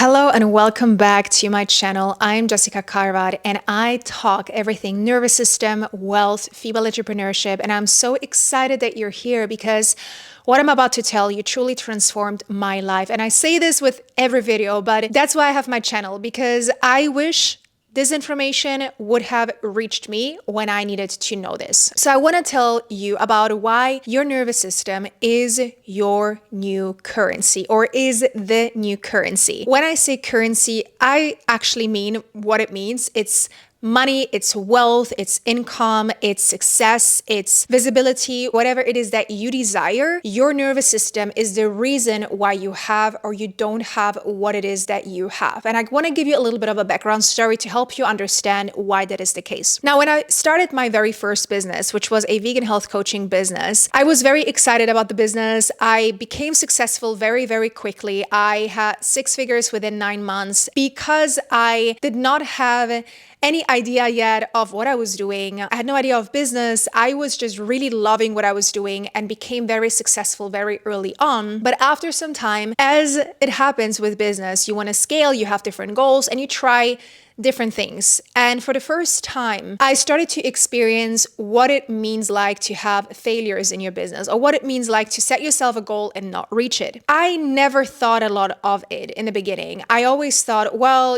Hello and welcome back to my channel. I'm Jessica Carvad and I talk everything nervous system, wealth, female entrepreneurship, and I'm so excited that you're here because what I'm about to tell you truly transformed my life. And I say this with every video, but that's why I have my channel, because I wish this information would have reached me when I needed to know this. So I want to tell you about why your nervous system is your new currency, or is the new currency. When I say currency, I actually mean what it means. It's money, it's wealth, it's income, it's success, it's visibility, whatever it is that you desire. Your nervous system is the reason why you have or you don't have what it is that you have. And I want to give you a little bit of a background story to help you understand why that is the case. Now, when I started my very first business, which was a vegan health coaching business, I was very excited about the business. I became successful very, very quickly. I had 6 figures within 9 months because I did not have any idea yet of what I was doing. I had no idea of business. I was just really loving what I was doing and became very successful very early on. But after some time, as it happens with business, you want to scale, you have different goals, and you try different things. And for the first time, I started to experience what it means like to have failures in your business, or what it means like to set yourself a goal and not reach it. I never thought a lot of it in the beginning. I always thought, well,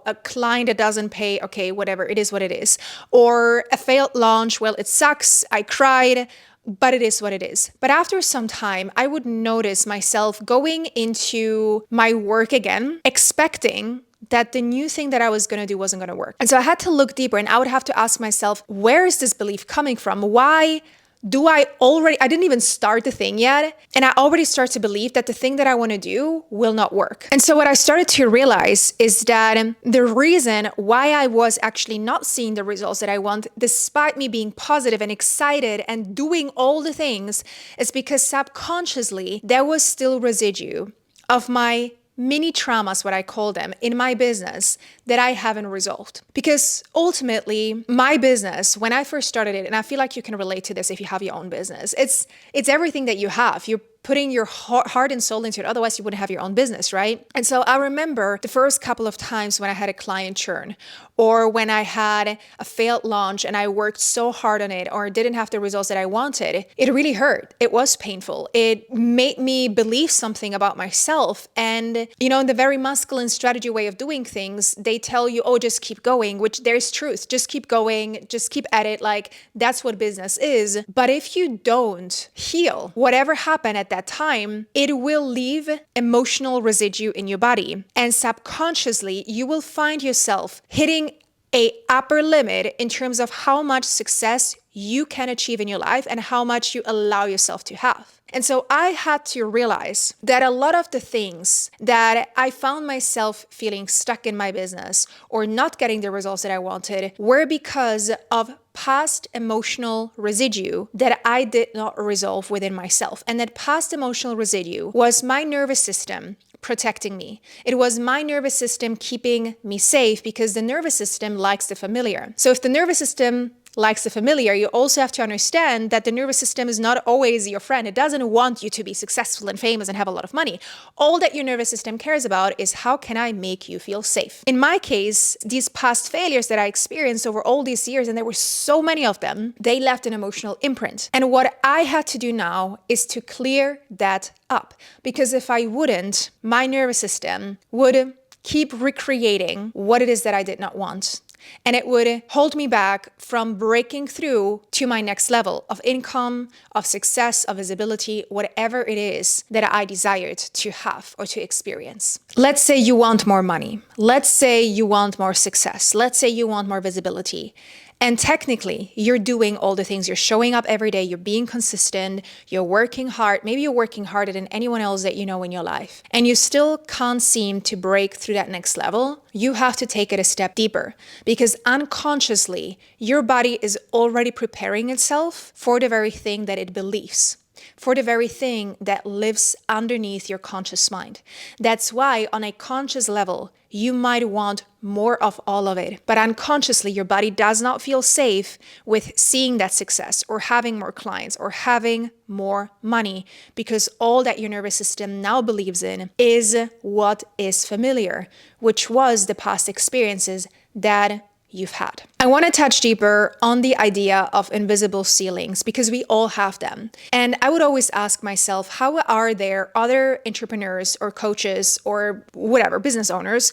a client that doesn't pay, okay, whatever, it is what it is. Or a failed launch, well, it sucks, I cried, but it is what it is. But after some time, I would notice myself going into my work again, expecting that the new thing that I was going to do wasn't going to work. And so I had to look deeper, and I would have to ask myself, where is this belief coming from? Why do I didn't even start the thing yet, and I already start to believe that the thing that I want to do will not work. And so what I started to realize is that the reason why I was actually not seeing the results that I want, despite me being positive and excited and doing all the things, is because subconsciously there was still residue of my mini traumas, what I call them, in my business that I haven't resolved. Because ultimately, my business, when I first started it, and I feel like you can relate to this if you have your own business, it's everything that you have. You're putting your heart and soul into it. Otherwise, you wouldn't have your own business, right? And so I remember the first couple of times when I had a client churn, or when I had a failed launch and I worked so hard on it, or didn't have the results that I wanted, it really hurt. It was painful. It made me believe something about myself. And, in the very masculine strategy way of doing things, they tell you, oh, just keep going, which there's truth. Just keep going, just keep at it. Like, that's what business is. But if you don't heal whatever happened at that time, it will leave emotional residue in your body. And subconsciously, you will find yourself hitting a upper limit in terms of how much success you can achieve in your life and how much you allow yourself to have. And so I had to realize that a lot of the things that I found myself feeling stuck in my business or not getting the results that I wanted were because of past emotional residue that I did not resolve within myself. And that past emotional residue was my nervous system protecting me. It was my nervous system keeping me safe, because the nervous system likes the familiar. So if the nervous system likes the familiar, you also have to understand that the nervous system is not always your friend. It doesn't want you to be successful and famous and have a lot of money. All that your nervous system cares about is, how can I make you feel safe? In my case, these past failures that I experienced over all these years, and there were so many of them, they left an emotional imprint. And what I had to do now is to clear that up. Because if I wouldn't, my nervous system would keep recreating what it is that I did not want. And it would hold me back from breaking through to my next level of income, of success, of visibility, whatever it is that I desired to have or to experience. Let's say you want more money. Let's say you want more success. Let's say you want more visibility. And technically, you're doing all the things. You're showing up every day. You're being consistent. You're working hard. Maybe you're working harder than anyone else that you know in your life. And you still can't seem to break through that next level. You have to take it a step deeper, because unconsciously, your body is already preparing itself for the very thing that it believes. for the very thing that lives underneath your conscious mind. That's why on a conscious level, you might want more of all of it, but unconsciously your body does not feel safe with seeing that success or having more clients or having more money, because all that your nervous system now believes in is what is familiar, which was the past experiences that you've had. I want to touch deeper on the idea of invisible ceilings because we all have them. And I would always ask myself, how are there other entrepreneurs or coaches or whatever, business owners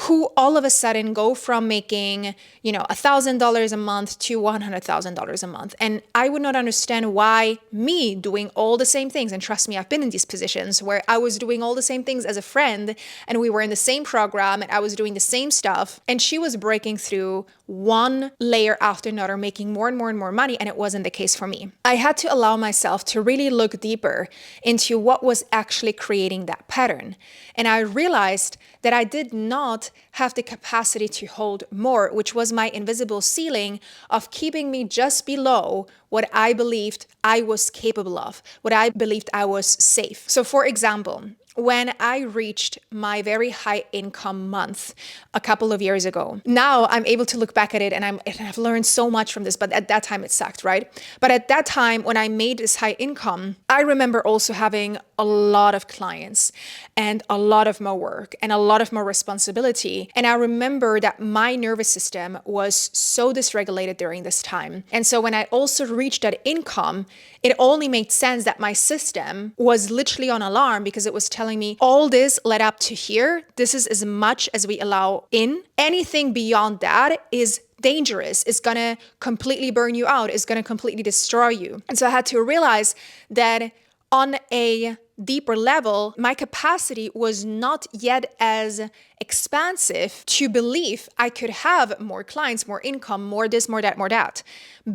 who all of a sudden go from making, $1,000 a month to $100,000 a month. And I would not understand why me doing all the same things, and trust me, I've been in these positions where I was doing all the same things as a friend and we were in the same program and I was doing the same stuff and she was breaking through one layer after another, making more and more and more money, and it wasn't the case for me. I had to allow myself to really look deeper into what was actually creating that pattern. And I realized that I did not have the capacity to hold more, which was my invisible ceiling of keeping me just below what I believed I was capable of, what I believed I was safe. So for example, when I reached my very high income month a couple of years ago, now I'm able to look back at it and I've learned so much from this, but at that time it sucked, right? But at that time when I made this high income, I remember also having a lot of clients and a lot of more work and a lot of more responsibility. And I remember that my nervous system was so dysregulated during this time. And so when I also reached that income, it only made sense that my system was literally on alarm because it was telling me all this led up to here. This is as much as we allow in. Anything beyond that is dangerous, is gonna completely burn you out, is gonna completely destroy you. And so I had to realize that on a deeper level, my capacity was not yet as expansive to believe I could have more clients, more income, more this, more that,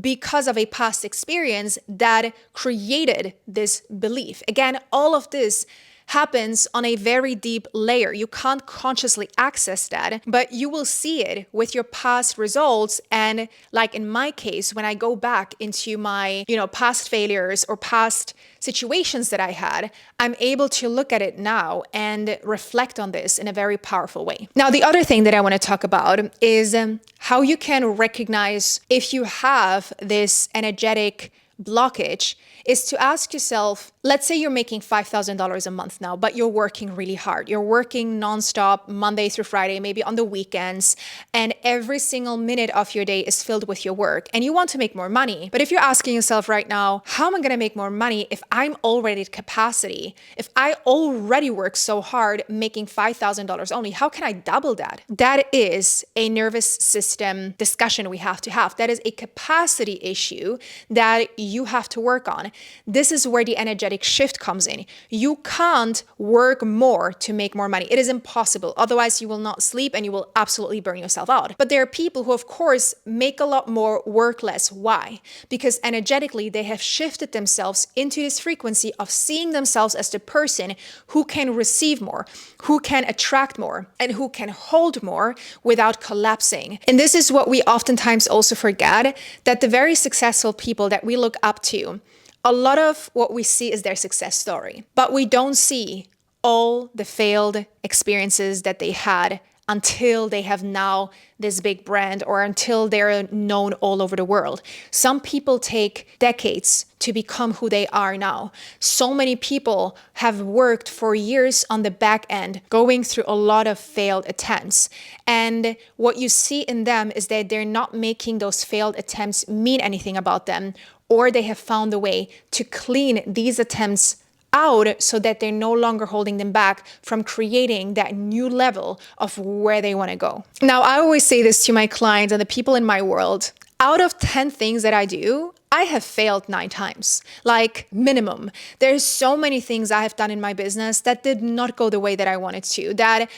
because of a past experience that created this belief. Again, all of this happens on a very deep layer. You can't consciously access that, but you will see it with your past results. And like in my case, when I go back into my, past failures or past situations that I had, I'm able to look at it now and reflect on this in a very powerful way. Now, the other thing that I want to talk about is how you can recognize if you have this energetic blockage is to ask yourself, let's say you're making $5,000 a month now, but you're working really hard. You're working nonstop, Monday through Friday, maybe on the weekends, and every single minute of your day is filled with your work, and you want to make more money. But if you're asking yourself right now, how am I going to make more money if I'm already at capacity? If I already work so hard making $5,000 only, how can I double that? That is a nervous system discussion we have to have. That is a capacity issue that you have to work on. This is where the energetic shift comes in. You can't work more to make more money. It is impossible. Otherwise, you will not sleep and you will absolutely burn yourself out. But there are people who, of course, make a lot more, work less. Why? Because energetically, they have shifted themselves into this frequency of seeing themselves as the person who can receive more, who can attract more, and who can hold more without collapsing. And this is what we oftentimes also forget, that the very successful people that we look up to, a lot of what we see is their success story, but we don't see all the failed experiences that they had until they have now this big brand or until they're known all over the world. Some people take decades to become who they are now. So many people have worked for years on the back end, going through a lot of failed attempts. And what you see in them is that they're not making those failed attempts mean anything about them, or they have found a way to clean these attempts out so that they're no longer holding them back from creating that new level of where they want to go. Now, I always say this to my clients and the people in my world. Out of 10 things that I do, I have failed 9 times, like minimum. There's so many things I have done in my business that did not go the way that I wanted to, that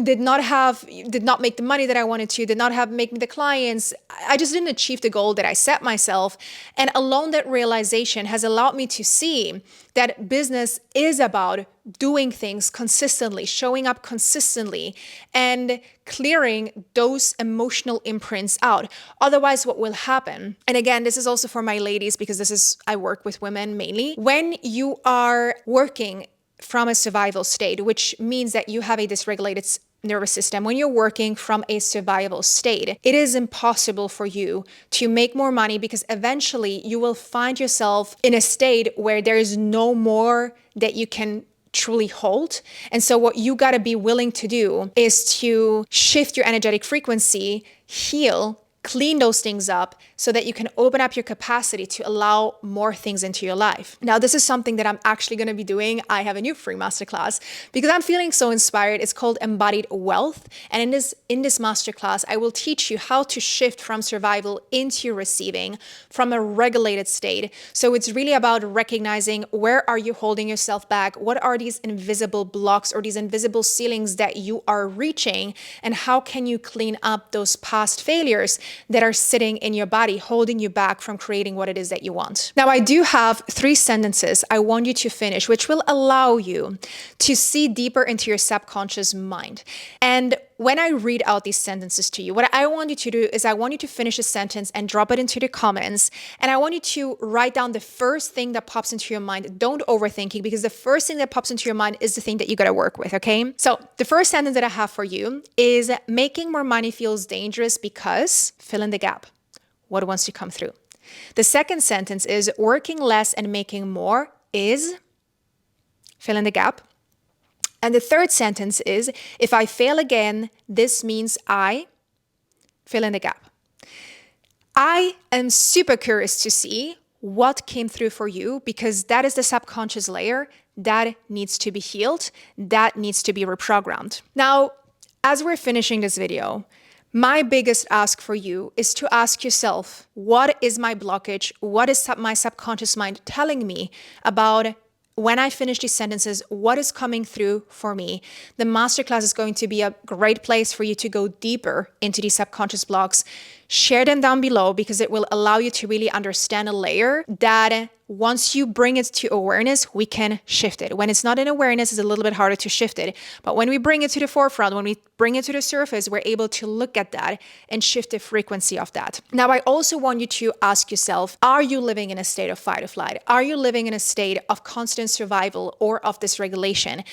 did not make the money that I wanted to, did not make me the clients. I just didn't achieve the goal that I set myself. And alone that realization has allowed me to see that business is about doing things consistently, showing up consistently, and clearing those emotional imprints out. Otherwise, what will happen, and again, this is also for my ladies, because I work with women mainly. When you are working from a survival state, which means that you have a dysregulated nervous system, when you're working from a survival state, it is impossible for you to make more money, because eventually you will find yourself in a state where there is no more that you can truly hold. And so what you got to be willing to do is to shift your energetic frequency, heal, clean those things up so that you can open up your capacity to allow more things into your life. Now, this is something that I'm actually going to be doing. I have a new free masterclass because I'm feeling so inspired. It's called Embodied Wealth. And in this masterclass, I will teach you how to shift from survival into receiving from a regulated state. So it's really about recognizing, where are you holding yourself back? What are these invisible blocks or these invisible ceilings that you are reaching? And how can you clean up those past failures that are sitting in your body, holding you back from creating what it is that you want? Now, I do have 3 sentences I want you to finish, which will allow you to see deeper into your subconscious mind. And when I read out these sentences to you, what I want you to do is I want you to finish a sentence and drop it into the comments. And I want you to write down the first thing that pops into your mind. Don't overthink it, because the first thing that pops into your mind is the thing that you got to work with, okay? So the first sentence that I have for you is, making more money feels dangerous because, fill in the gap. What wants to come through? The second sentence is, working less and making more is, fill in the gap. And the third sentence is, if I fail again, this means I, fill in the gap. I am super curious to see what came through for you, because that is the subconscious layer that needs to be healed, that needs to be reprogrammed. Now, as we're finishing this video, my biggest ask for you is to ask yourself, what is my blockage? What is my subconscious mind telling me about when I finish these sentences? What is coming through for me? The masterclass is going to be a great place for you to go deeper into these subconscious blocks. Share them down below, because it will allow you to really understand a layer that once you bring it to awareness, we can shift it. When it's not in awareness, it's a little bit harder to shift it. But when we bring it to the forefront, when we bring it to the surface, we're able to look at that and shift the frequency of that. Now, I also want you to ask yourself, are you living in a state of fight or flight? Are you living in a state of constant survival or of dysregulation?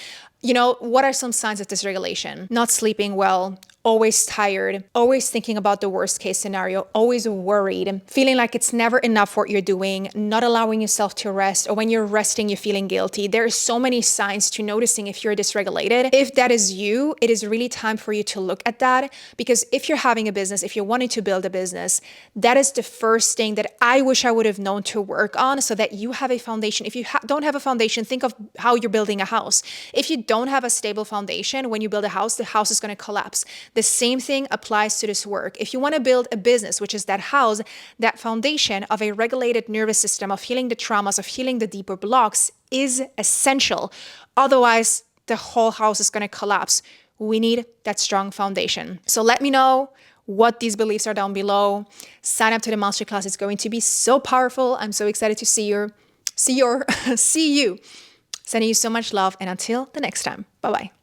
You know, what are some signs of dysregulation? Not sleeping well, always tired, always thinking about the worst case scenario, always worried, feeling like it's never enough what you're doing, not allowing yourself to rest, or when you're resting, you're feeling guilty. There are so many signs to noticing if you're dysregulated. If that is you, it is really time for you to look at that, because if you're having a business, if you're wanting to build a business, that is the first thing that I wish I would have known to work on, so that you have a foundation. If you don't have a foundation, think of how you're building a house. If you don't have a stable foundation, when you build a house, the house is going to collapse. The same thing applies to this work. If you want to build a business, which is that house, that foundation of a regulated nervous system, of healing the traumas, of healing the deeper blocks, is essential. Otherwise, the whole house is going to collapse. We need that strong foundation. So let me know what these beliefs are down below. Sign up to the masterclass. It's going to be so powerful. I'm so excited to see you. Sending you so much love, and until the next time, bye-bye.